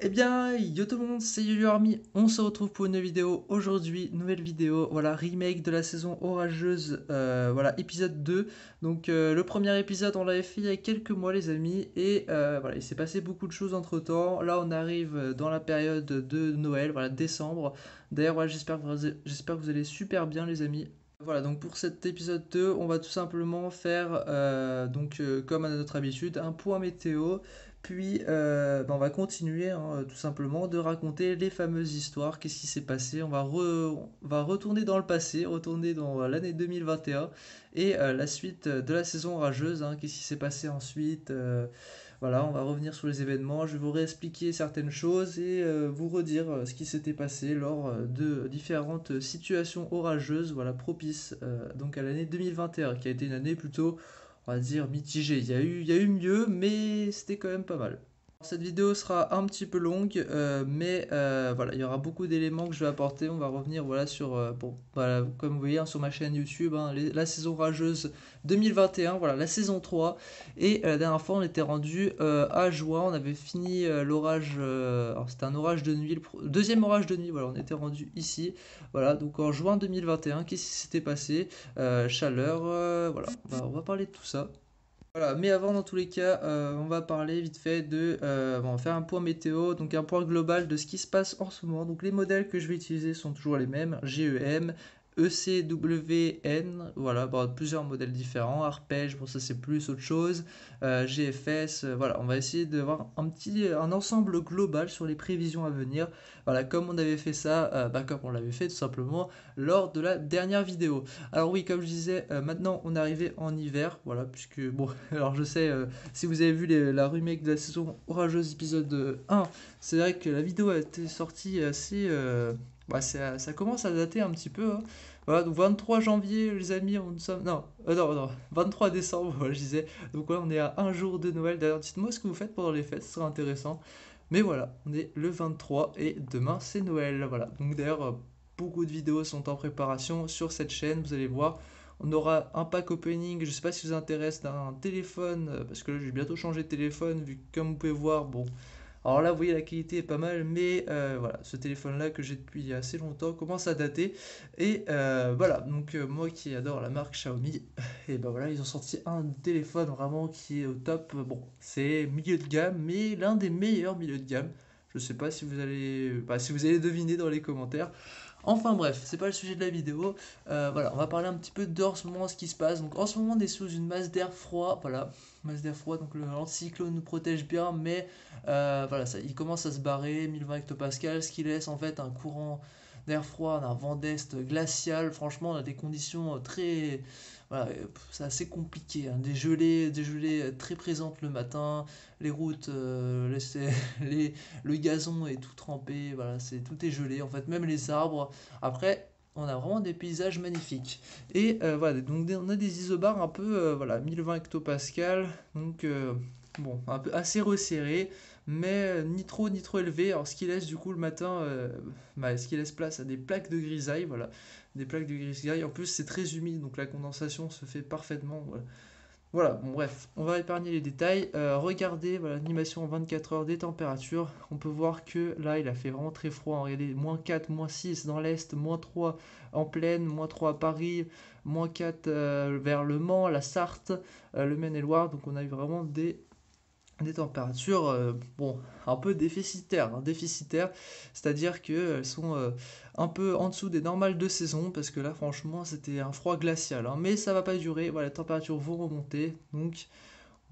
Eh bien, yo tout le monde, c'est YoYo Army, on se retrouve pour une vidéo aujourd'hui, nouvelle vidéo, voilà, remake de la saison orageuse, voilà, épisode 2. Donc le premier épisode, on l'avait fait il y a quelques mois les amis, et voilà, il s'est passé beaucoup de choses entre-temps. Là, on arrive dans la période de Noël, voilà, décembre. D'ailleurs, voilà, j'espère que vous allez super bien les amis. Voilà, donc pour cet épisode 2, on va tout simplement faire, comme à notre habitude, un point météo, puis on va continuer hein, tout simplement de raconter les fameuses histoires, qu'est-ce qui s'est passé, on va retourner dans le passé, retourner dans l'année 2021, et la suite de la saison orageuse, hein, qu'est-ce qui s'est passé ensuite, voilà, on va revenir sur les événements, je vais vous réexpliquer certaines choses et vous redire ce qui s'était passé lors de différentes situations orageuses, voilà, propices donc à l'année 2021, qui a été une année plutôt, on va dire, mitigée. Il y a eu mieux, mais c'était quand même pas mal. Cette vidéo sera un petit peu longue, mais voilà, il y aura beaucoup d'éléments que je vais apporter. On va revenir voilà, sur, bon, voilà, comme vous voyez hein, sur ma chaîne YouTube, hein, la saison rageuse 2021, voilà, la saison 3. Et la dernière fois, on était rendu à juin, on avait fini l'orage, alors c'était un orage de nuit, deuxième orage de nuit, voilà, on était rendu ici. Voilà, donc en juin 2021, qu'est-ce qui s'était passé? Chaleur, voilà, on va parler de tout ça. Voilà, mais avant, dans tous les cas, on va parler vite fait on va faire un point météo, donc un point global de ce qui se passe en ce moment. Donc les modèles que je vais utiliser sont toujours les mêmes, GEM, ECWN, voilà, bon, plusieurs modèles différents, Arpège, bon ça c'est plus autre chose, GFS, voilà, on va essayer d'avoir un ensemble global sur les prévisions à venir. Voilà, comme on avait fait ça, comme on l'avait fait tout simplement lors de la dernière vidéo. Alors oui, comme je disais, maintenant on est arrivé en hiver, voilà, puisque bon, alors je sais, si vous avez vu la remake de la saison orageuse épisode 1, c'est vrai que la vidéo a été sortie assez, ça commence à dater un petit peu, hein. Voilà, donc 23 janvier, les amis, on sommes, non, 23 décembre, voilà, je disais, donc voilà, on est à un jour de Noël. D'ailleurs, dites-moi ce que vous faites pendant les fêtes, ce serait intéressant. Mais voilà, on est le 23 et demain c'est Noël, voilà. Donc d'ailleurs, beaucoup de vidéos sont en préparation sur cette chaîne, vous allez voir. On aura un pack opening, je ne sais pas si ça vous intéresse, d'un téléphone, parce que là, je vais bientôt changer de téléphone, vu que comme vous pouvez voir, bon, alors là, vous voyez, la qualité est pas mal, mais voilà, ce téléphone-là que j'ai depuis assez longtemps commence à dater. Et voilà, donc moi qui adore la marque Xiaomi, et ben voilà, ils ont sorti un téléphone vraiment qui est au top. Bon, c'est milieu de gamme, mais l'un des meilleurs milieux de gamme. Je sais pas si si vous allez deviner dans les commentaires. Enfin bref, c'est pas le sujet de la vidéo. Voilà, on va parler un petit peu d'en ce moment, ce qui se passe. Donc en ce moment, on est sous une masse d'air froid. Voilà, masse d'air froid, donc l'anticyclone nous protège bien, mais voilà, ça, il commence à se barrer, 1020 hectopascales, ce qui laisse en fait un courant d'air froid, un vent d'est glacial. Franchement, on a des conditions très. Voilà, c'est assez compliqué, hein. Des gelées très présentes le matin, les routes, le gazon est tout trempé, voilà, tout est gelé, en fait, même les arbres. Après, on a vraiment des paysages magnifiques. Et voilà, donc on a des isobars un peu, voilà, 1020 hectopascales, donc bon, un peu assez resserré, mais ni trop ni trop élevé. Alors ce qui laisse du coup le matin, ce qui laisse place à des plaques de grisaille, voilà, des plaques de grisaille. En plus c'est très humide, donc la condensation se fait parfaitement. Voilà. Voilà, bon, bref, on va épargner les détails. Regardez voilà, l'animation en 24 heures des températures. On peut voir que là, il a fait vraiment très froid. Regardez, -4, -6 dans l'Est, -3 en plaine, -3 à Paris, -4 vers Le Mans, la Sarthe, le Maine-et-Loire. Donc on a eu vraiment des températures bon, un peu déficitaires, hein, déficitaires, c'est-à-dire qu'elles sont un peu en dessous des normales de saison, parce que là franchement c'était un froid glacial, hein. Mais ça va pas durer, voilà, les températures vont remonter, donc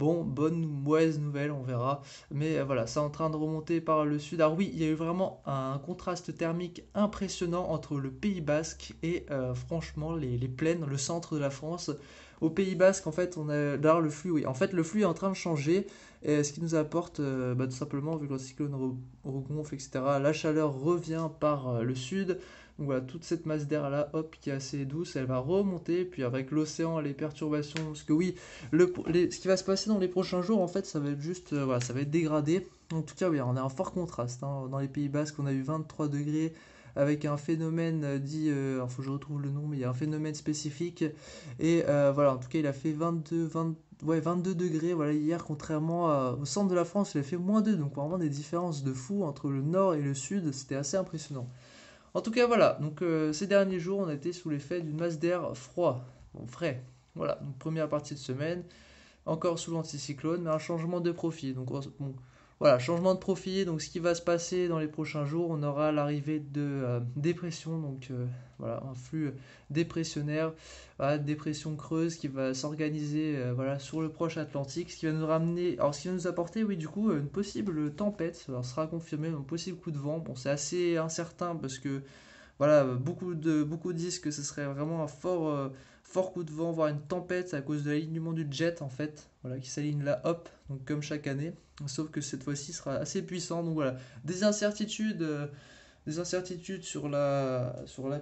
bon, bonne ou mauvaise nouvelle, on verra. Mais voilà, c'est en train de remonter par le sud. Alors oui, il y a eu vraiment un contraste thermique impressionnant entre le Pays Basque et franchement les plaines, le centre de la France. Au Pays Basque, en fait, on a là le flux, oui. En fait, le flux est en train de changer, et ce qui nous apporte, tout simplement, vu que le cyclone regonfle, etc., la chaleur revient par le sud. Donc voilà, toute cette masse d'air là, hop, qui est assez douce, elle va remonter, puis avec l'océan, les perturbations, parce que oui, ce qui va se passer dans les prochains jours, en fait, ça va être juste, voilà, ça va être dégradé. En tout cas, oui, on a un fort contraste, hein. Dans les Pays Basques, on a eu 23 degrés avec un phénomène dit, alors faut que je retrouve le nom, mais il y a un phénomène spécifique. Et voilà, en tout cas, il a fait 22, 20, ouais, 22 degrés, voilà, hier, contrairement au centre de la France, il a fait -2, donc vraiment des différences de fou entre le nord et le sud, c'était assez impressionnant. En tout cas, voilà, donc ces derniers jours, on a été sous l'effet d'une masse d'air froid, bon, frais. Voilà, donc première partie de semaine, encore sous l'anticyclone, mais un changement de profil. Donc, bon, voilà, changement de profil. Donc, ce qui va se passer dans les prochains jours, on aura l'arrivée de dépression. Donc, voilà, un flux dépressionnaire, voilà, dépression creuse qui va s'organiser voilà, sur le proche Atlantique. Ce qui va nous ramener, alors, ce qui va nous apporter, oui, du coup, une possible tempête. Alors, sera confirmé, un possible coup de vent. Bon, c'est assez incertain parce que voilà, beaucoup disent que ce serait vraiment un fort coup de vent, voire une tempête à cause de l'alignement du jet en fait, voilà, qui s'aligne là, hop, donc comme chaque année. Sauf que cette fois-ci sera assez puissant, donc voilà, des incertitudes, euh, des incertitudes sur la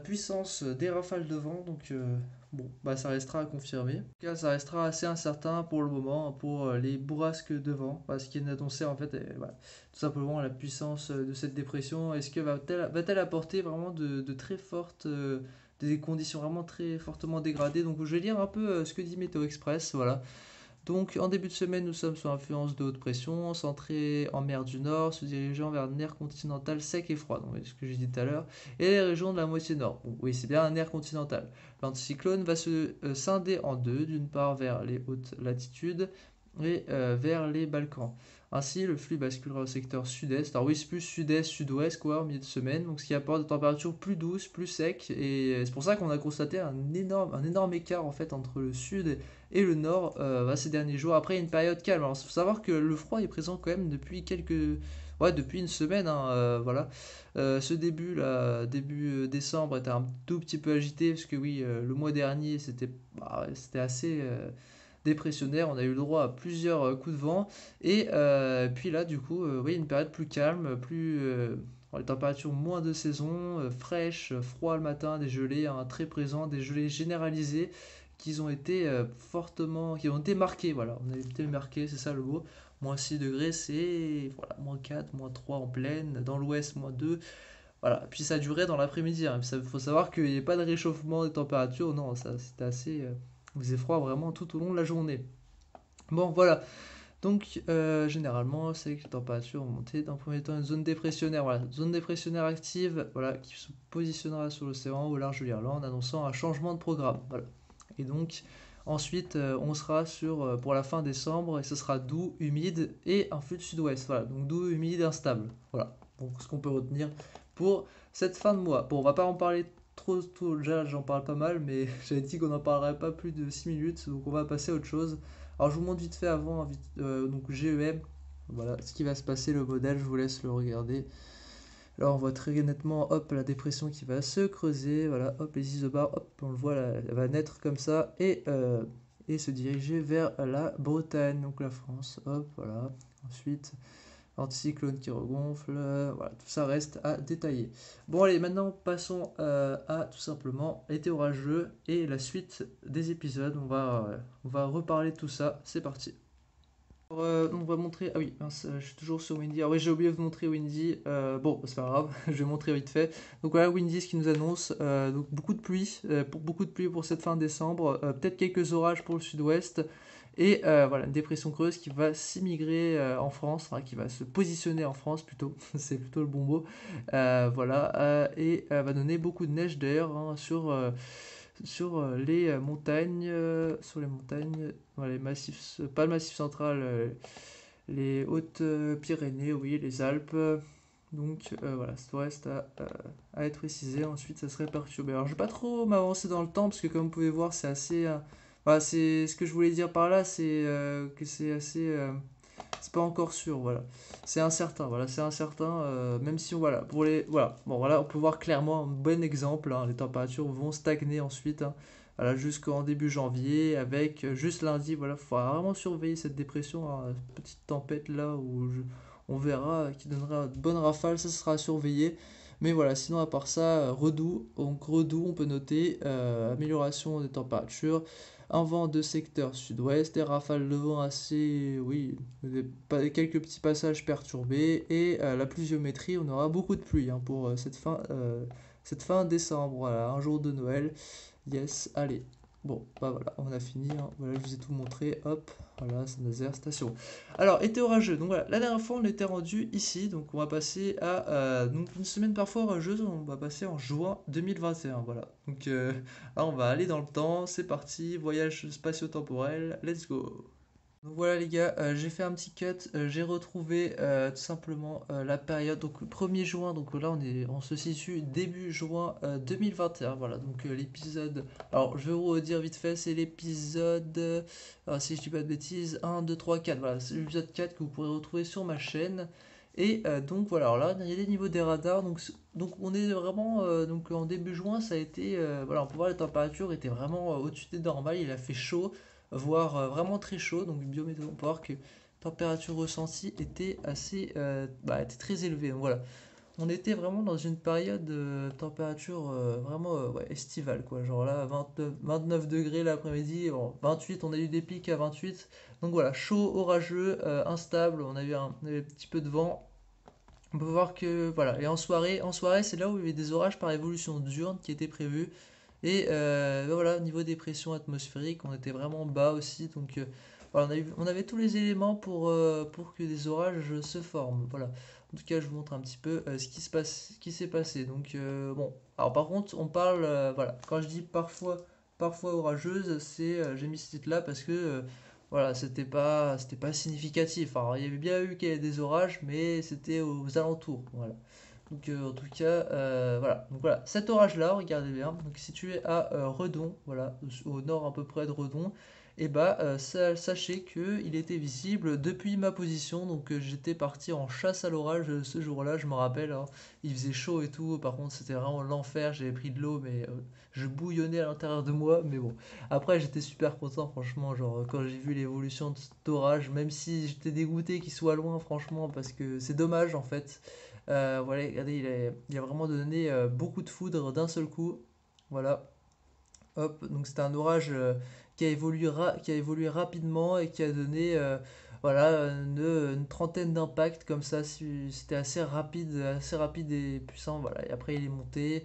puissance des rafales de vent, donc bon, bah ça restera à confirmer. En tout cas, ça restera assez incertain pour le moment pour les bourrasques de vent, ce qui est annoncé en fait, voilà, tout simplement la puissance de cette dépression. Est-ce que va-t-elle apporter vraiment de très fortes, des conditions vraiment très fortement dégradées? Donc je vais lire un peu ce que dit Météo Express, voilà. Donc, en début de semaine, nous sommes sous influence de haute pression, centrée en mer du Nord, se dirigeant vers un air continental sec et froid, donc ce que j'ai dit tout à l'heure, et les régions de la moitié nord. Bon, oui, c'est bien un air continental. L'anticyclone va se scinder en deux, d'une part vers les hautes latitudes et vers les Balkans. Ainsi, le flux basculera au secteur sud-est. Alors oui, c'est plus sud-est, sud-ouest, quoi, au milieu de semaine, donc ce qui apporte des températures plus douces, plus secs, et c'est pour ça qu'on a constaté un énorme écart en fait entre le sud et le nord ces derniers jours. Après, il y a une période calme. Alors, il faut savoir que le froid est présent quand même depuis Ouais, depuis une semaine, hein, voilà. Ce début, là, début décembre, était un tout petit peu agité, parce que oui, le mois dernier, ouais, c'était assez dépressionnaire. On a eu le droit à plusieurs coups de vent. Et puis là, du coup, oui, une période plus calme, les températures moins de saison, fraîches, froid le matin, des gelées hein, très présents, des gelées généralisées qui ont été qui ont été marqués, voilà, on a été marqués, c'est ça le mot. -6 degrés, c'est voilà, -4, -3 en pleine, dans l'ouest, -2, voilà. Puis ça durait dans l'après-midi, hein. Il faut savoir qu'il n'y a pas de réchauffement des températures, non, ça c'était assez. Il faisait froid vraiment tout au long de la journée. Bon, voilà. Donc, généralement, c'est que les températures vont monter. Dans un premier temps, une zone dépressionnaire, voilà, zone dépressionnaire active, voilà, qui se positionnera sur l'océan au large de l'Irlande, annonçant un changement de programme, voilà. Et donc, ensuite, on sera pour la fin décembre, et ce sera doux, humide et un flux de sud-ouest, voilà, donc doux, humide, instable, voilà. Donc, ce qu'on peut retenir pour cette fin de mois. Bon, on va pas en parler trop, déjà, j'en parle pas mal, mais j'avais dit qu'on n'en parlerait pas plus de 6 minutes, donc on va passer à autre chose. Alors je vous montre vite fait avant, donc GEM, voilà ce qui va se passer, le modèle, je vous laisse le regarder. Là on voit très nettement, hop, la dépression qui va se creuser, voilà, hop, les isobars, hop, on le voit, là, elle va naître comme ça, et se diriger vers la Bretagne, donc la France, hop, voilà. Ensuite, anticyclone qui regonfle, voilà, tout ça reste à détailler. Bon allez, maintenant passons à tout simplement l'été orageux et la suite des épisodes. On va reparler de tout ça, c'est parti. Alors, on va montrer, ah oui, mince, je suis toujours sur Windy. Ah oui, j'ai oublié de vous montrer Windy. Bon, c'est pas grave, je vais montrer vite fait. Donc voilà, Windy, ce qui nous annonce donc beaucoup de pluie, beaucoup de pluie pour cette fin décembre, peut-être quelques orages pour le sud-ouest. Et voilà, une dépression creuse qui va s'immigrer en France, enfin, qui va se positionner en France plutôt, c'est plutôt le bon mot. Voilà, et va donner beaucoup de neige d'ailleurs hein, sur les montagnes, voilà, les massifs, pas le massif central, les Hautes-Pyrénées, oui, les Alpes. Donc voilà, ça reste à être précisé. Ensuite, ça serait perturbé. Alors, je vais pas trop m'avancer dans le temps parce que, comme vous pouvez voir, c'est assez. Voilà, c'est ce que je voulais dire par là, c'est que c'est assez. C'est pas encore sûr, voilà. C'est incertain, voilà, c'est incertain. Même si, voilà, voilà, bon, voilà, on peut voir clairement un bon exemple. Hein, les températures vont stagner ensuite, hein, voilà, jusqu'en début janvier, avec juste lundi, voilà, il faudra vraiment surveiller cette dépression, hein, petite tempête là on verra, qui donnera de bonnes rafales, ça sera à surveiller. Mais voilà, sinon à part ça, redoux, donc redoux, on peut noter amélioration des températures, un vent de secteur sud-ouest, des rafales de vent assez, oui, quelques petits passages perturbés, et la pluviométrie, on aura beaucoup de pluie hein, pour cette fin décembre, voilà, un jour de Noël, yes, allez. Bon, bah voilà, on a fini, hein. Voilà, je vous ai tout montré, hop, voilà, Saint-Nazaire, station. Alors, été orageux, donc voilà, la dernière fois on était rendu ici, donc on va passer à donc une semaine parfois orageuse, on va passer en juin 2021, voilà. Donc là on va aller dans le temps, c'est parti, voyage spatio-temporel, let's go. Donc voilà les gars, j'ai fait un petit cut, j'ai retrouvé tout simplement la période, donc le 1er juin, donc là on se situe début juin 2021, voilà, donc l'épisode, alors je vais vous redire vite fait, c'est l'épisode, si je dis pas de bêtises, 1, 2, 3, 4, voilà, c'est l'épisode 4 que vous pourrez retrouver sur ma chaîne, et donc voilà, alors là il y a des niveaux des radars, donc on est vraiment, donc en début juin ça a été, voilà, on peut voir les températures étaient vraiment au-dessus des normales, il a fait chaud, voire vraiment très chaud. Donc biométéo, on peut voir que température ressentie était assez, était très élevée. Donc voilà, on était vraiment dans une période de température vraiment ouais, estivale quoi. Genre là, 29 degrés l'après-midi, bon, 28, on a eu des pics à 28. Donc voilà, chaud, orageux, instable. On avait un petit peu de vent. On peut voir que voilà, et en soirée, c'est là où il y avait des orages par évolution diurne qui étaient prévus. Et voilà, au niveau des pressions atmosphériques, on était vraiment bas aussi. Donc voilà, on avait tous les éléments pour que des orages se forment. Voilà. En tout cas, je vous montre un petit peu ce qui s'est passé. Donc bon, alors par contre, on parle, voilà, quand je dis parfois orageuse, j'ai mis ce titre-là parce que voilà, c'était pas significatif. Alors, il y avait bien eu qu'il y ait des orages, mais c'était aux alentours. Voilà. Donc en tout cas, voilà. Donc voilà, cet orage-là, regardez bien, donc situé à Redon, voilà, au nord à peu près de Redon, et bah sachez que il était visible depuis ma position, donc j'étais parti en chasse à l'orage ce jour-là, je me rappelle, hein. Il faisait chaud et tout, par contre c'était vraiment l'enfer, j'avais pris de l'eau, mais je bouillonnais à l'intérieur de moi, mais bon. Après j'étais super content, franchement, genre quand j'ai vu l'évolution de cet orage, même si j'étais dégoûté qu'il soit loin, franchement, parce que c'est dommage en fait. Voilà, regardez, il a vraiment donné beaucoup de foudre d'un seul coup. Voilà, hop, donc c'était un orage qui a évolué rapidement et qui a donné voilà, une trentaine d'impacts comme ça. C'était assez rapide et puissant. Voilà, et après il est monté.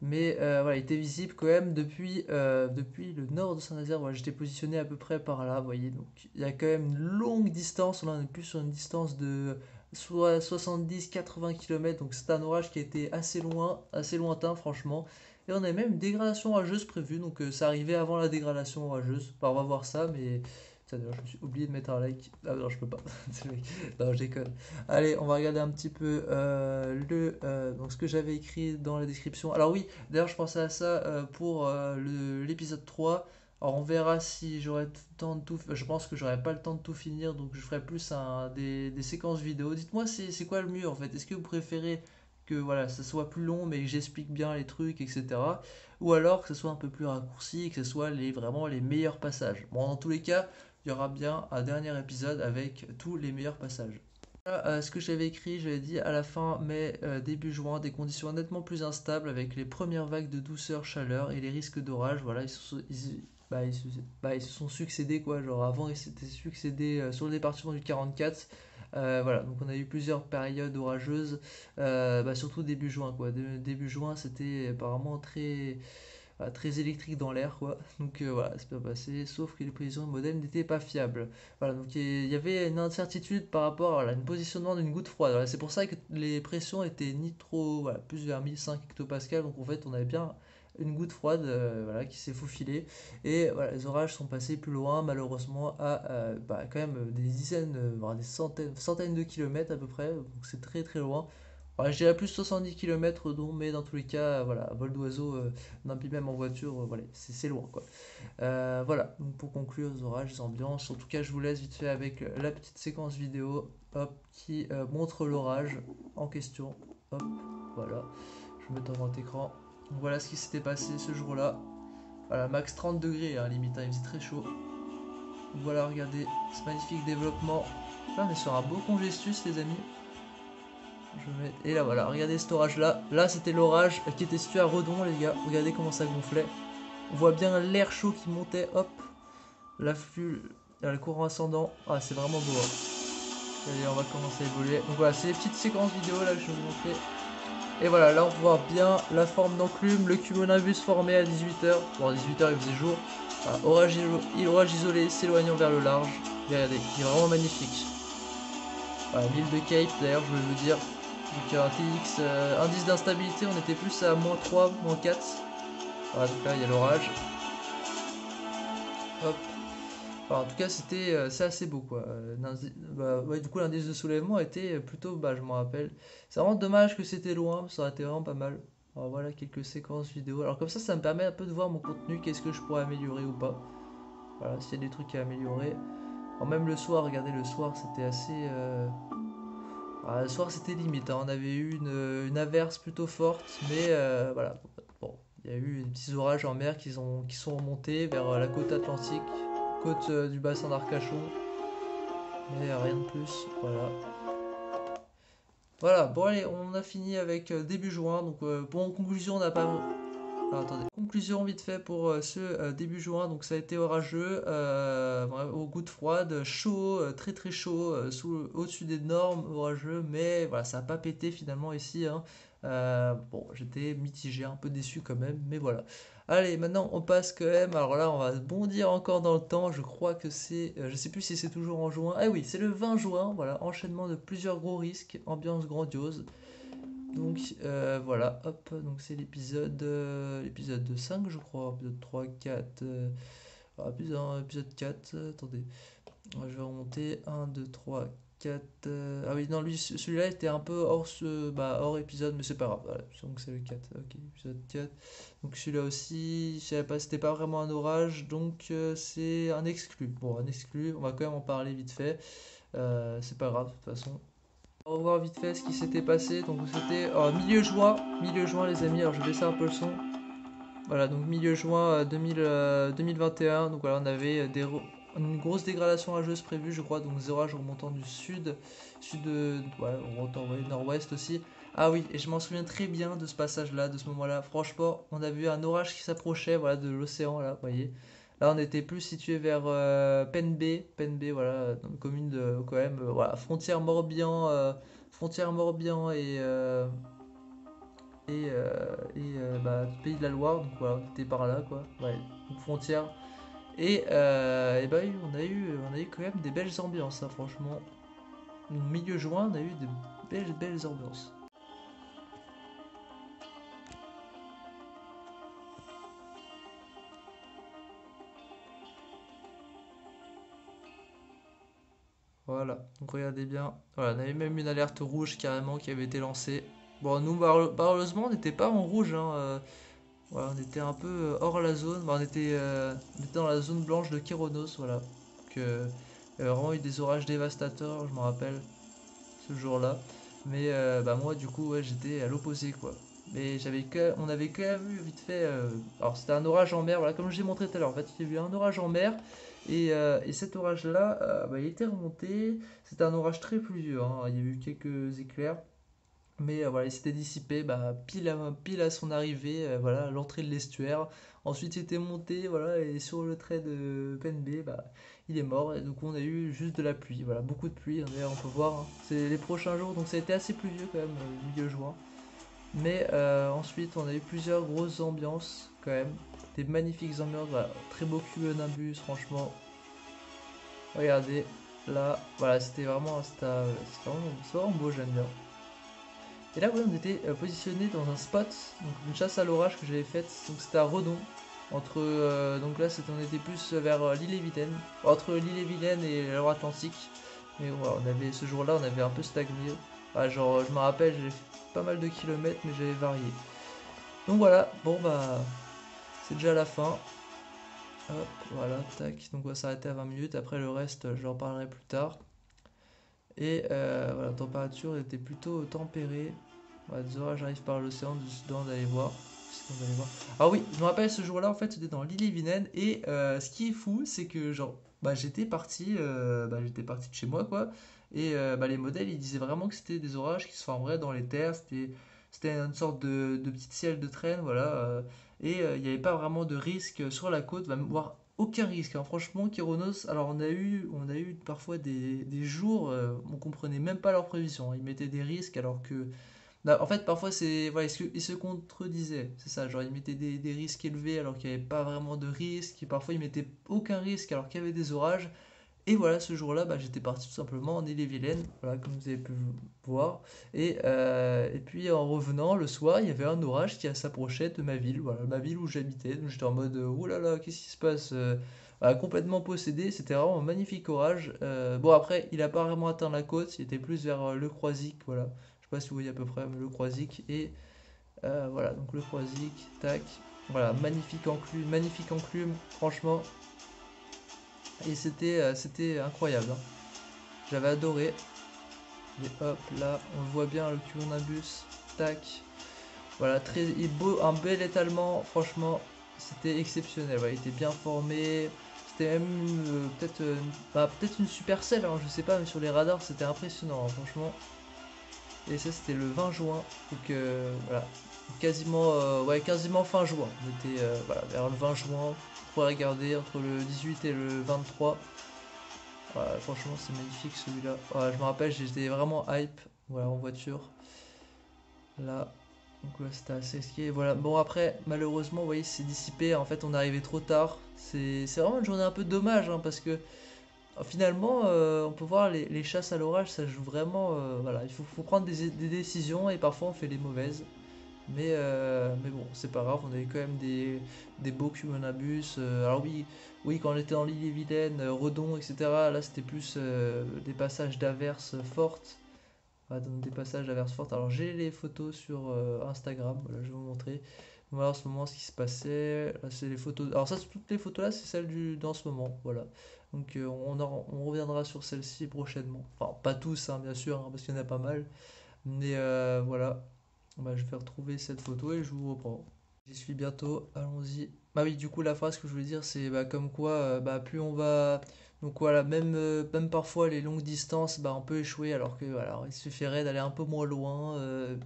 Mais voilà, il était visible quand même depuis le nord de Saint-Nazaire. Voilà, j'étais positionné à peu près par là, vous voyez. Donc il y a quand même une longue distance. Là, on est plus sur une distance de soit 70-80 km. Donc c'est un orage qui a été assez loin, assez lointain, franchement. Et on a même une dégradation orageuse prévue. Donc ça arrivait avant la dégradation orageuse. Enfin, on va voir ça, mais. Ça, d'ailleurs, je me suis oublié de mettre un like. Ah non, je peux pas. Non, je déconne. Allez, on va regarder un petit peu donc ce que j'avais écrit dans la description. Alors oui, d'ailleurs, je pensais à ça pour l'épisode 3. Alors on verra si j'aurai le temps de tout. Je pense que j'aurai pas le temps de tout finir, donc je ferai plus des séquences vidéo. Dites-moi c'est quoi le mieux en fait. Est-ce que vous préférez que voilà, ça soit plus long mais que j'explique bien les trucs, etc. Ou alors que ce soit un peu plus raccourci, que ce soit vraiment les meilleurs passages. Bon, dans tous les cas, il y aura bien un dernier épisode avec tous les meilleurs passages. Voilà, ce que j'avais écrit, j'avais dit à la fin mai, début juin, des conditions nettement plus instables avec les premières vagues de douceur, chaleur et les risques d'orage. Voilà, ils se sont succédés quoi. Genre avant, ils s'étaient succédés sur le département du 44. Voilà, donc on a eu plusieurs périodes orageuses, surtout début juin quoi. Début juin, c'était apparemment très électrique dans l'air, quoi. Donc voilà, c'est bien passé, sauf que les prévisions de modèle n'étaient pas fiables. Voilà, donc il y avait une incertitude par rapport à un positionnement d'une goutte froide. Voilà, c'est pour ça que les pressions étaient ni trop, voilà, plus vers 1005 hectopascal, donc en fait on avait bien une goutte froide voilà, qui s'est faufilée. Et voilà, les orages sont passés plus loin, malheureusement, à quand même des dizaines, voire des centaines de kilomètres à peu près, donc c'est très très loin. Ouais, je dirais plus 70 km dont, mais dans tous les cas, voilà, vol d'oiseau, non, puis même en voiture, voilà, c'est loin quoi. Voilà, donc pour conclure, les orages, les ambiances, en tout cas, je vous laisse vite fait avec la petite séquence vidéo, hop, qui montre l'orage en question. Hop, voilà, je me mets en grand écran. Donc voilà ce qui s'était passé ce jour-là. Voilà, max 30 degrés, hein, limite, hein, il faisait très chaud. Donc voilà, regardez, ce magnifique développement. Là, on est sur un beau congestus, les amis. Et là voilà, regardez cet orage là. Là c'était l'orage qui était situé à Redon les gars. Regardez comment ça gonflait. On voit bien l'air chaud qui montait, hop. L'afflux, le courant ascendant. Ah c'est vraiment beau, hein. Allez, on va commencer à évoluer. Donc voilà, c'est les petites séquences vidéo là que je vais vous montrer. Et voilà, là on voit bien la forme d'enclume, le cumulonimbus formé à 18h. Bon, à 18h il faisait jour. Voilà, orage isolé s'éloignant vers le large. Regardez, il est vraiment magnifique. Voilà, l'île de Cape d'ailleurs, je voulais vous dire. Donc un TX, indice d'instabilité, on était plus à -3, -4. Voilà, donc là il y a l'orage. Hop. Enfin, en tout cas, c'est assez beau quoi. Bah, ouais, du coup, l'indice de soulèvement était plutôt bas, je m'en rappelle. C'est vraiment dommage que c'était loin, ça aurait été vraiment pas mal. Alors voilà quelques séquences vidéo. Alors comme ça me permet un peu de voir mon contenu, qu'est-ce que je pourrais améliorer ou pas. Voilà, s'il y a des trucs à améliorer. Alors même le soir, regardez, le soir c'était assez. Le soir c'était limite, hein. On avait eu une averse plutôt forte, mais voilà. Bon, il y a eu des petits orages en mer qui sont remontés vers la côte atlantique, côte du bassin d'Arcachon, mais rien de plus. Voilà. Voilà, bon allez, on a fini avec début juin. Donc bon, en conclusion, on n'a pas. Alors, attendez. Conclusion vite fait pour ce début juin. Donc ça a été orageux, aux gouttes froides, chaud, très très chaud, au-dessus des normes, orageux, mais voilà, ça n'a pas pété finalement ici, hein. Bon, j'étais mitigé, un peu déçu quand même, mais voilà. Allez, maintenant on passe quand même. Alors là, on va bondir encore dans le temps. Je crois que c'est, je sais plus si c'est toujours en juin. Ah oui, c'est le 20 juin. Voilà, enchaînement de plusieurs gros risques, ambiance grandiose. Donc voilà, hop, donc c'est l'épisode 5 je crois, épisode 3 4 épisode 4 attendez, je vais remonter, 1, 2, 3, 4 ah oui, non, lui, celui-là était un peu hors épisode, mais c'est pas grave, voilà, donc c'est le 4 ok, épisode 4 donc celui-là aussi, je savais pas, c'était pas vraiment un orage, donc c'est un exclu, bon, un exclu, on va quand même en parler vite fait, c'est pas grave, de toute façon. On va revoir vite fait ce qui s'était passé. Donc c'était milieu juin les amis. Alors je vais baisser un peu le son. Voilà, donc milieu juin 2021. Donc voilà, on avait une grosse dégradation orageuse prévue, je crois. Donc des orages remontant du ouais, remontant ouais, nord-ouest aussi. Ah oui, et je m'en souviens très bien de ce passage-là, de ce moment-là. Franchement, on a vu un orage qui s'approchait, voilà, de l'océan là, vous voyez. Là, on était plus situé vers Penn Bay, voilà, dans une commune de, quand même, voilà, frontière Morbihan bah, Pays de la Loire, donc voilà, on était par là, quoi, ouais, donc frontière. Et bah oui, on a eu quand même des belles ambiances, hein, franchement. Milieu juin, on a eu de belles ambiances. Voilà, donc regardez bien. Voilà, on avait même une alerte rouge carrément qui avait été lancée. Bon, nous, malheureusement, on n'était pas en rouge, hein. Voilà, on était un peu hors la zone. Bah, on était dans la zone blanche de Kéronos, voilà. Donc, il y avait vraiment eu des orages dévastateurs, je me rappelle, ce jour-là. Mais bah, moi, du coup, ouais, j'étais à l'opposé, quoi. Mais on avait quand même eu vite fait. Alors, c'était un orage en mer, voilà, comme je l'ai montré tout à l'heure. En fait, il y a eu un orage en mer. Et cet orage-là, bah, il était remonté. C'était un orage très pluvieux, hein. Il y a eu quelques éclairs. Mais voilà, il s'était dissipé bah, pile à son arrivée, voilà, à l'entrée de l'estuaire. Ensuite, il était monté, voilà, et sur le trait de PNB, bah, il est mort. Et donc, on a eu juste de la pluie, voilà, beaucoup de pluie, hein. D'ailleurs, on peut voir, hein. C'est les prochains jours, donc ça a été assez pluvieux quand même, milieu juin. Mais ensuite, on a eu plusieurs grosses ambiances quand même, des magnifiques ambiances, voilà, très beau cumulonimbus, franchement. Regardez, là, voilà, c'est vraiment beau, j'aime bien. Et là, ouais, on était positionné dans un spot, donc une chasse à l'orage que j'avais faite. Donc c'était à Redon. Donc là, on était plus vers l'île-et-Vilaine, entre l'île-et-Vilaine et la Loire-Atlantique. Mais voilà, ce jour-là, on avait un peu stagné. Ah, genre, je me rappelle, j'ai fait pas mal de kilomètres, mais j'avais varié. Donc voilà, bon bah, c'est déjà la fin. Hop, voilà, tac. Donc on va s'arrêter à 20 minutes. Après le reste, je leur parlerai plus tard. Et voilà, la température était plutôt tempérée. Voilà, des orages arrivent par l'océan du Soudan d'aller voir. Ah oui, je me rappelle ce jour-là, en fait, c'était dans l'île et Vilaine. Et ce qui est fou, c'est que genre, bah, j'étais parti de chez moi, quoi. Et bah, les modèles, ils disaient vraiment que c'était des orages qui se formeraient dans les terres. C'était une sorte de petit ciel de traîne, voilà. Et il n'y avait pas vraiment de risque sur la côte, voire aucun risque, hein. Franchement, Kyronos, alors on a eu parfois des jours, on comprenait même pas leurs prévisions, hein. Ils mettaient des risques alors que En fait, parfois, voilà, il se contredisait, c'est ça. Genre, il mettait des risques élevés alors qu'il n'y avait pas vraiment de risque. Et parfois, il mettait aucun risque alors qu'il y avait des orages. Et voilà, ce jour-là, bah, j'étais parti tout simplement en Ille-et-Vilaine, voilà, comme vous avez pu voir. Et puis en revenant le soir, il y avait un orage qui s'approchait de ma ville, voilà, ma ville où j'habitais. Donc j'étais en mode, oh là là, qu'est-ce qui se passe? Voilà, complètement possédé, c'était vraiment un magnifique orage. Bon, après, il a pas vraiment atteint la côte, il était plus vers Le Croisic, voilà. Je sais pas si vous voyez à peu près Le Croisic. Et voilà, donc Le Croisic, tac. Voilà, magnifique enclume, franchement. Et c'était incroyable, hein. J'avais adoré. Et hop, là, on voit bien le cumulonimbus. Tac. Voilà, un bel étalement. Franchement, c'était exceptionnel. Voilà, il était bien formé. C'était même peut-être une supercelle, hein, je sais pas, mais sur les radars, c'était impressionnant, hein, franchement. Et ça, c'était le 20 juin. Donc voilà, quasiment fin juin. On était voilà, vers le 20 juin. Vous pourrez regarder entre le 18 et le 23. Ouais, franchement, c'est magnifique celui-là. Ouais, je me rappelle, j'étais vraiment hype. Voilà, en voiture. Là. Donc là, c'était assez skié. Voilà. Bon, après, malheureusement, vous voyez, c'est dissipé. En fait, on est arrivé trop tard. C'est vraiment une journée un peu dommage, hein, parce que finalement, on peut voir les chasses à l'orage, ça joue vraiment. Voilà, faut prendre des décisions et parfois on fait les mauvaises. Mais bon, c'est pas grave, on avait quand même des beaux cumulonimbus. Alors oui, oui, quand on était dans l'île-et-Vilaine, Redon, etc., là c'était plus des passages d'averses fortes. Voilà, dans des passages d'averses fortes. Alors j'ai les photos sur Instagram, voilà, je vais vous montrer. Voilà en ce moment ce qui se passait. Là c'est les photos. Alors ça, toutes les photos là, c'est celles dans ce moment. Voilà. Donc on reviendra sur celle-ci prochainement. Enfin, pas tous, hein, bien sûr, hein, parce qu'il y en a pas mal. Mais voilà. Bah, je vais retrouver cette photo et je vous reprends. J'y suis bientôt, allons-y. Bah oui, du coup, la phrase que je voulais dire, c'est bah, comme quoi, bah, plus on va. Donc voilà, même parfois les longues distances, bah, on peut échouer alors que voilà, il suffirait d'aller un peu moins loin.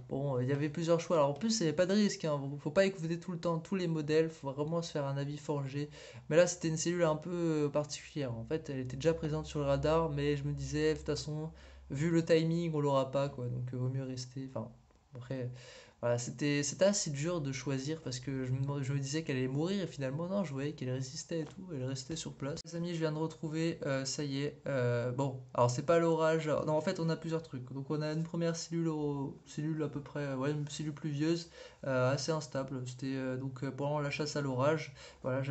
Bon, il y avait plusieurs choix. Alors en plus, il n'y avait pas de risque, hein. Faut pas écouter tout le temps tous les modèles, faut vraiment se faire un avis forgé. Mais là, c'était une cellule un peu particulière. En fait, elle était déjà présente sur le radar, mais je me disais, de toute façon, vu le timing, on l'aura pas, quoi. Donc, vaut mieux rester. Enfin, après. Voilà, c'était assez dur de choisir parce que je me disais qu'elle allait mourir et finalement non, je voyais qu'elle résistait et tout, elle restait sur place. Les amis, je viens de retrouver, ça y est. Bon, alors c'est pas l'orage. Non, en fait, on a plusieurs trucs. Donc on a une première cellule à peu près, ouais, une cellule pluvieuse, assez instable. C'était donc pendant la chasse à l'orage. Voilà,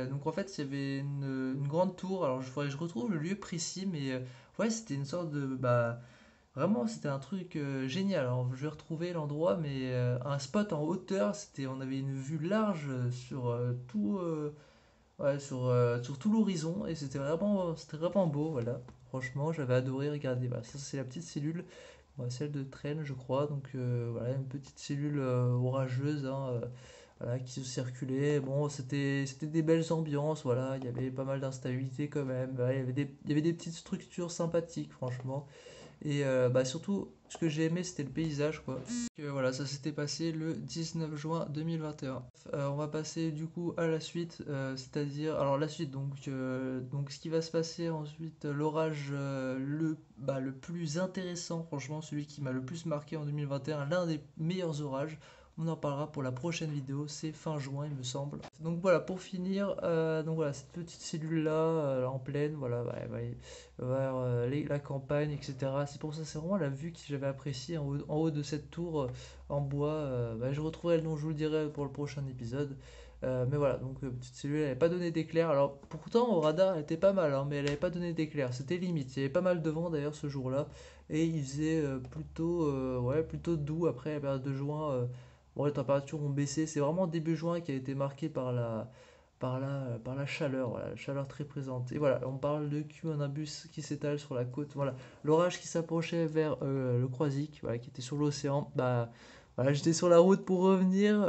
donc en fait, il y avait une grande tour. Alors il faudrait que je retrouve le lieu précis, mais ouais, c'était une sorte de bah vraiment, c'était un truc génial. Alors, je vais retrouver l'endroit, mais un spot en hauteur, on avait une vue large sur tout, ouais, sur tout l'horizon, et c'était vraiment beau. Voilà. Franchement, j'avais adoré regarder. Voilà, ça, c'est la petite cellule, ouais, celle de Train, je crois. Donc voilà, une petite cellule orageuse, hein, voilà, qui se circulait. Bon, c'était des belles ambiances. Voilà, il y avait pas mal d'instabilité quand même. Voilà, il y avait des petites structures sympathiques, franchement. Et bah, surtout, ce que j'ai aimé, c'était le paysage, quoi. Voilà, ça s'était passé le 19 juin 2021. On va passer du coup à la suite, c'est-à-dire, alors la suite, donc ce qui va se passer ensuite, l'orage le plus intéressant, franchement, celui qui m'a le plus marqué en 2021, l'un des meilleurs orages. On en parlera pour la prochaine vidéo, c'est fin juin, il me semble. Donc voilà, pour finir, donc voilà, cette petite cellule-là, en pleine, voilà, ouais, ouais, vers la campagne, etc. C'est pour ça, c'est vraiment la vue que j'avais appréciée en haut de cette tour en bois. Bah, je retrouverai le nom, je vous le dirai pour le prochain épisode. Mais voilà, donc petite cellule, elle n'avait pas donné d'éclair. Alors pourtant, au radar, elle était pas mal, hein, mais elle n'avait pas donné d'éclair. C'était limite. Il y avait pas mal de vent d'ailleurs ce jour-là. Et il faisait ouais, plutôt doux après la période de juin. Bon, les températures ont baissé. C'est vraiment début juin qui a été marqué par la chaleur, voilà, la chaleur très présente. Et voilà, on parle de cumulonimbus qui s'étale sur la côte. Voilà, l'orage qui s'approchait vers le Croisic, voilà, qui était sur l'océan. Bah, voilà, j'étais sur la route pour revenir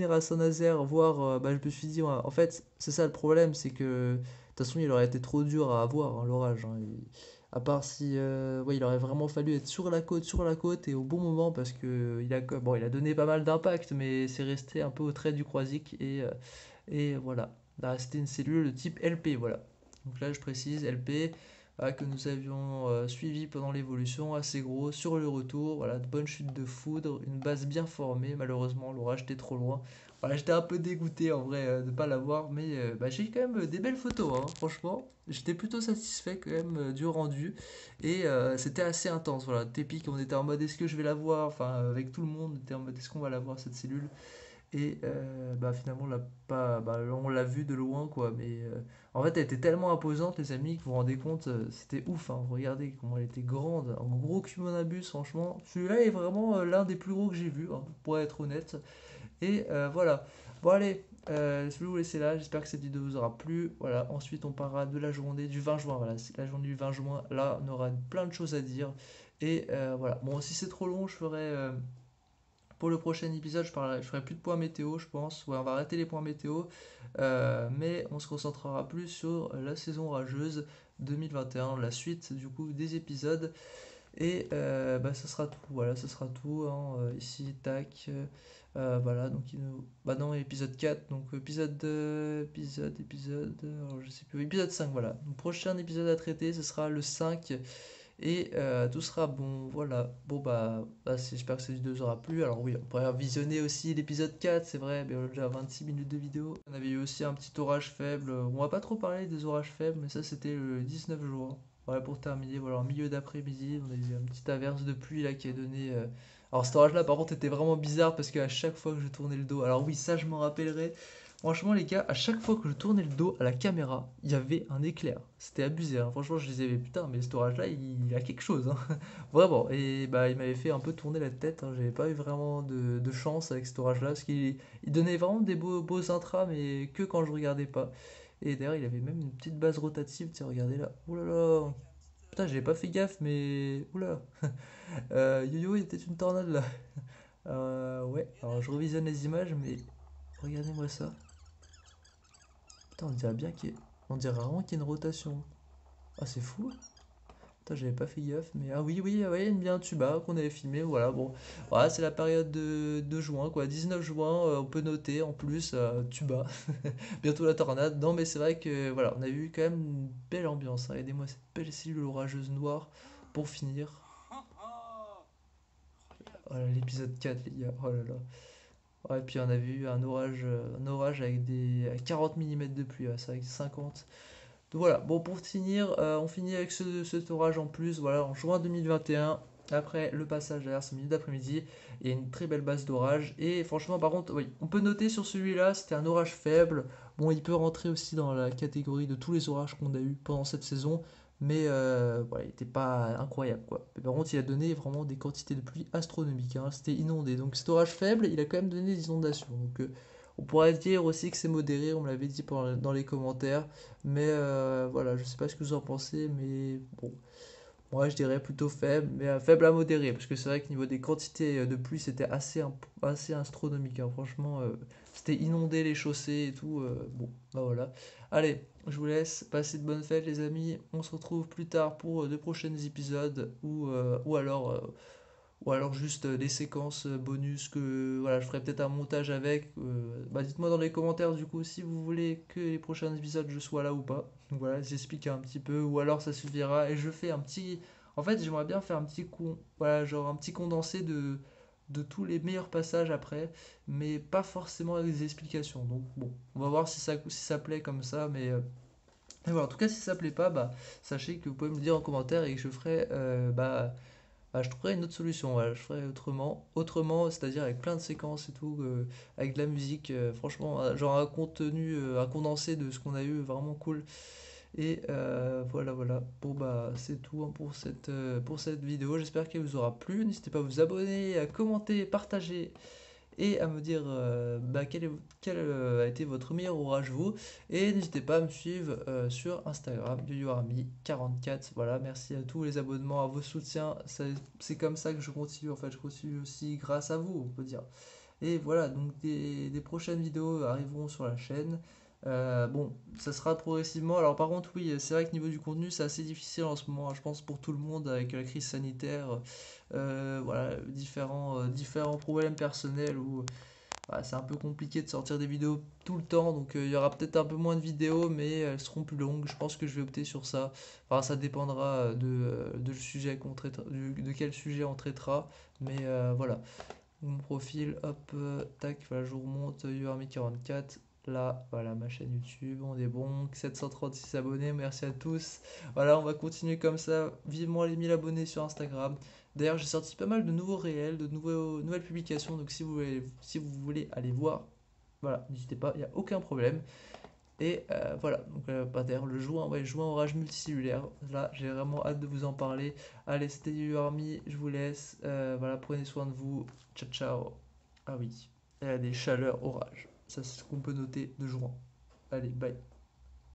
à Saint-Nazaire, voir. Bah, je me suis dit, ouais, en fait, c'est ça le problème, c'est que de toute façon, il aurait été trop dur à avoir, hein, l'orage, hein. À part si, ouais, il aurait vraiment fallu être sur la côte et au bon moment parce que bon, il a donné pas mal d'impact, mais c'est resté un peu au trait du Croisic et voilà. Là, c'était une cellule de type LP, voilà. Donc là, je précise LP. voilà, que nous avions suivi pendant l'évolution, assez gros. Sur le retour, voilà, de bonnes chutes de foudre, une base bien formée. Malheureusement, l'orage était trop loin. Voilà, j'étais un peu dégoûté en vrai de ne pas l'avoir, mais bah, j'ai quand même des belles photos, hein, franchement. J'étais plutôt satisfait quand même du rendu et c'était assez intense. Voilà, Tepic, on était en mode est-ce que je vais la voir? Enfin, avec tout le monde, on était en mode est-ce qu'on va la voir cette cellule? Et bah, finalement, on l'a pas, bah, on l'a vu de loin, quoi. Mais en fait, elle était tellement imposante, les amis, que vous vous rendez compte, c'était ouf. Hein. Regardez comment elle était grande. Un gros cumulonimbus, franchement. Celui-là est vraiment l'un des plus gros que j'ai vu, hein, pour être honnête. Et voilà. Bon, allez, je vais vous laisser là. J'espère que cette vidéo vous aura plu. Voilà. Ensuite, on parlera de la journée du 20 juin. Voilà, c'est la journée du 20 juin. Là, on aura plein de choses à dire. Et voilà. Bon, si c'est trop long, je ferai. Pour le prochain épisode, je ferai plus de points météo, je pense. Ouais, on va arrêter les points météo. Mais on se concentrera plus sur la saison orageuse 2021, la suite du coup des épisodes. Et bah, ça sera tout. Voilà, ça sera tout. Hein, ici, tac. Voilà, donc bah non, épisode 4. Donc alors, je sais plus. Épisode 5, voilà. Donc, prochain épisode à traiter, ce sera le 5. Et tout sera bon, voilà. Bon bah, j'espère que cette vidéo vous aura plu. Alors oui, on pourrait visionner aussi l'épisode 4, c'est vrai, mais on a déjà 26 minutes de vidéo. On avait eu aussi un petit orage faible. On va pas trop parler des orages faibles, mais ça c'était le 19 juin. Voilà, pour terminer, voilà, en milieu d'après-midi, on a eu une petite averse de pluie là qui a donné... Alors cet orage là par contre était vraiment bizarre parce qu'à chaque fois que je tournais le dos, alors oui ça je m'en rappellerai, franchement, les gars, à chaque fois que je tournais le dos à la caméra, il y avait un éclair. C'était abusé, hein. Franchement, je disais, mais putain, mais cet orage-là, il a quelque chose, hein. Vraiment. Et bah, il m'avait fait un peu tourner la tête, hein. J'avais pas eu vraiment de chance avec cet orage-là, parce qu'il donnait vraiment des beaux intras, mais que quand je regardais pas. Et d'ailleurs, il avait même une petite base rotative, tiens, regardez là. Ouh là là. Putain, j'avais pas fait gaffe, mais. Oula. Yo-yo, il était une tornade là. Ouais, alors je revisionne les images, mais regardez-moi ça. Putain, on dirait bien qu'il y a... On dirait vraiment qu'il y a une rotation. Ah, c'est fou. Putain, j'avais pas fait gaffe, mais... Ah oui, oui, ouais, il y a bien un tuba qu'on avait filmé, voilà, bon. Voilà, c'est la période de juin, quoi. 19 juin, on peut noter, en plus, tuba. Bientôt la tornade. Non, mais c'est vrai que, voilà, on a eu quand même une belle ambiance, hein. Aidez-moi cette belle cellule orageuse noire pour finir. Voilà, l'épisode 4, les gars. Oh là là. Ouais, puis on a vu un orage avec des avec 40 mm de pluie, ouais, c'est avec 50. Donc voilà, bon pour finir, on finit avec cet orage en plus, voilà, en juin 2021, après le passage derrière ce milieu d'après-midi, il y a une très belle base d'orage, et franchement par contre, oui, on peut noter sur celui-là, c'était un orage faible, bon il peut rentrer aussi dans la catégorie de tous les orages qu'on a eu pendant cette saison, mais voilà, il n'était pas incroyable quoi. Mais par contre il a donné vraiment des quantités de pluie astronomiques, hein, c'était inondé, donc cet orage faible, il a quand même donné des inondations, donc on pourrait dire aussi que c'est modéré, on me l'avait dit dans les commentaires. Mais voilà, je sais pas ce que vous en pensez, mais bon, moi je dirais plutôt faible, mais faible à modéré, parce que c'est vrai que niveau des quantités de pluie, c'était assez astronomique, hein. Franchement, c'était inondé les chaussées et tout. Bon, bah voilà. Allez, je vous laisse, passer de bonnes fêtes les amis. On se retrouve plus tard pour de prochains épisodes, ou alors juste des séquences bonus que voilà, je ferai peut-être un montage avec. Bah, dites-moi dans les commentaires du coup si vous voulez que les prochains épisodes je sois là ou pas. Donc voilà, j'explique un petit peu ou alors ça suffira et je fais un petit... En fait j'aimerais bien faire un petit voilà, genre un petit condensé de tous les meilleurs passages après, mais pas forcément avec des explications. Donc bon, on va voir si ça plaît comme ça, mais voilà, en tout cas si ça plaît pas, bah sachez que vous pouvez me le dire en commentaire et que je ferai bah, je trouverai une autre solution, voilà, je ferai autrement, c'est-à-dire avec plein de séquences et tout, avec de la musique, franchement, genre un contenu, un condensé de ce qu'on a eu, vraiment cool. Et voilà, voilà. Bon bah c'est tout hein, pour cette vidéo, j'espère qu'elle vous aura plu. N'hésitez pas à vous abonner, à commenter, partager et à me dire bah, quel a été votre meilleur orage vous. Et n'hésitez pas à me suivre sur Instagram, YoYoArmy44. Voilà, merci à tous les abonnements, à vos soutiens. C'est comme ça que je continue. En fait, je continue aussi grâce à vous, on peut dire. Et voilà, donc des prochaines vidéos arriveront sur la chaîne. Bon, ça sera progressivement. Alors par contre, oui, c'est vrai que niveau du contenu, c'est assez difficile en ce moment, je pense, pour tout le monde avec la crise sanitaire. Voilà, différents problèmes personnels c'est un peu compliqué de sortir des vidéos tout le temps, donc il y aura peut-être un peu moins de vidéos, mais elles seront plus longues. Je pense que je vais opter sur ça. Enfin, ça dépendra de le sujet qu'on traitera, de quel sujet on traitera, mais voilà. Mon profil, hop, tac, voilà, je vous remonte, URMI44. Là, voilà, ma chaîne YouTube, on est bon, 736 abonnés, merci à tous. Voilà, on va continuer comme ça. Vivement les 1000 abonnés sur Instagram. D'ailleurs, j'ai sorti pas mal de nouveaux réels, nouvelles publications, donc si vous voulez aller voir, voilà, n'hésitez pas, il n'y a aucun problème. Et voilà, donc d'ailleurs le juin, ouais, juin orage multicellulaire, là j'ai vraiment hâte de vous en parler. Allez, c'était Army, je vous laisse, voilà, prenez soin de vous, ciao ciao. Ah oui, il y a des chaleurs orage, ça c'est ce qu'on peut noter de juin. Allez, bye.